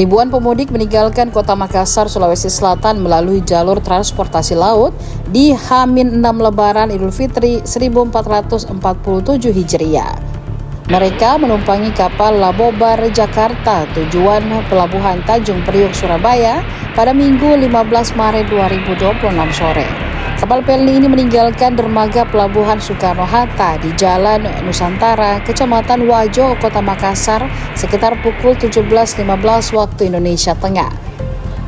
Ribuan pemudik meninggalkan kota Makassar, Sulawesi Selatan melalui jalur transportasi laut di H-6 Lebaran Idul Fitri 1447 Hijriah. Mereka menumpangi kapal Labobar Jakarta tujuan Pelabuhan Tanjung Priok Surabaya pada Minggu 15 Maret 2026 sore. Kapal Pelni ini meninggalkan dermaga Pelabuhan Soekarno-Hatta di Jalan Nusantara, Kecamatan Wajo, Kota Makassar sekitar pukul 17.15 waktu Indonesia Tengah.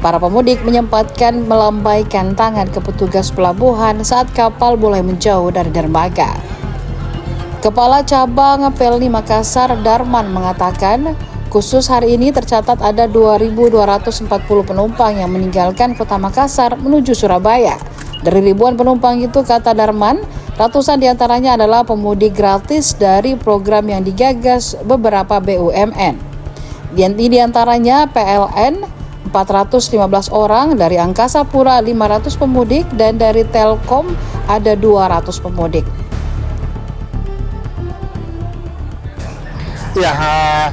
Para pemudik menyempatkan melambaikan tangan ke petugas pelabuhan saat kapal mulai menjauh dari dermaga. Kepala Cabang Pelni Makassar, Darman, mengatakan khusus hari ini tercatat ada 2.240 penumpang yang meninggalkan kota Makassar menuju Surabaya. Dari ribuan penumpang itu, kata Darman, ratusan diantaranya adalah pemudik gratis dari program yang digagas beberapa BUMN. Di antaranya PLN 415 orang, dari Angkasa Pura 500 pemudik, dan dari Telkom ada 200 pemudik. Ya,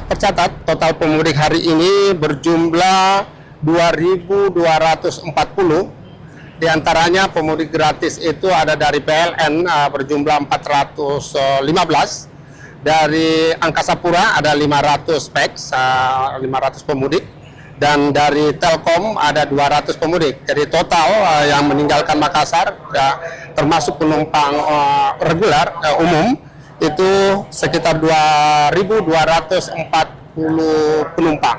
tercatat total pemudik hari ini berjumlah 2.240. Di antaranya pemudik gratis itu ada dari PLN berjumlah 415, dari Angkasa Pura ada 500 PEX, 500 pemudik, dan dari Telkom ada 200 pemudik. Jadi total yang meninggalkan Makassar, termasuk penumpang reguler umum, itu sekitar 2.240 penumpang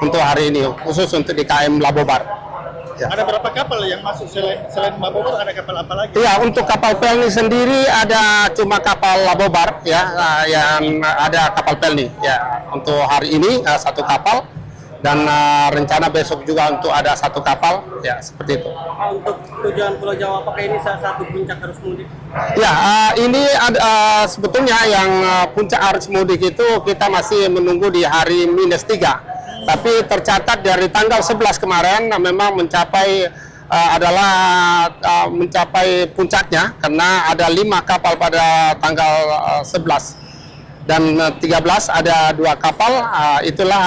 untuk hari ini, khusus untuk di KM Labobar. Ya. Ada berapa kapal yang masuk selain Labobar? Ada kapal apa lagi? Ya, untuk kapal Pelni sendiri ada cuma kapal Labobar ya, yang ada kapal Pelni ya. Untuk hari ini satu kapal, dan rencana besok juga untuk ada satu kapal ya, seperti itu. Untuk tujuan Pulau Jawa, apakah ini salah satu puncak arus mudik? Ya, ini ada sebetulnya yang puncak arus mudik itu kita masih menunggu di hari -3. Tapi tercatat dari tanggal 11 kemarin memang mencapai mencapai puncaknya, karena ada 5 kapal pada tanggal 11 dan 13 ada 2 kapal. Itulah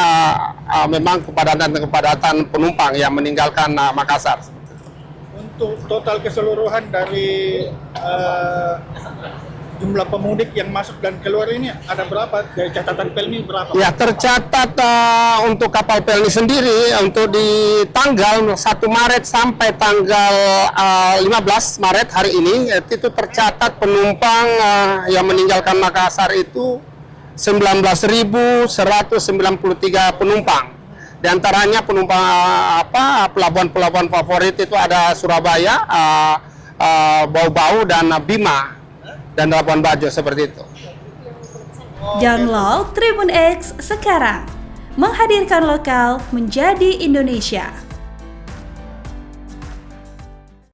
memang kepadatan penumpang yang meninggalkan Makassar. Untuk total keseluruhan dari jumlah pemudik yang masuk dan keluar ini ada berapa? Dari catatan Pelni berapa? Ya, tercatat untuk kapal Pelni sendiri untuk di tanggal 1 Maret sampai tanggal 15 Maret hari ini itu tercatat penumpang yang meninggalkan Makassar itu 19.193 penumpang. Di antaranya penumpang pelabuhan-pelabuhan favorit itu ada Surabaya, Bau-Bau, dan Bima, dan Labuan Bajo, seperti itu. Download Tribun X sekarang, menghadirkan lokal menjadi Indonesia.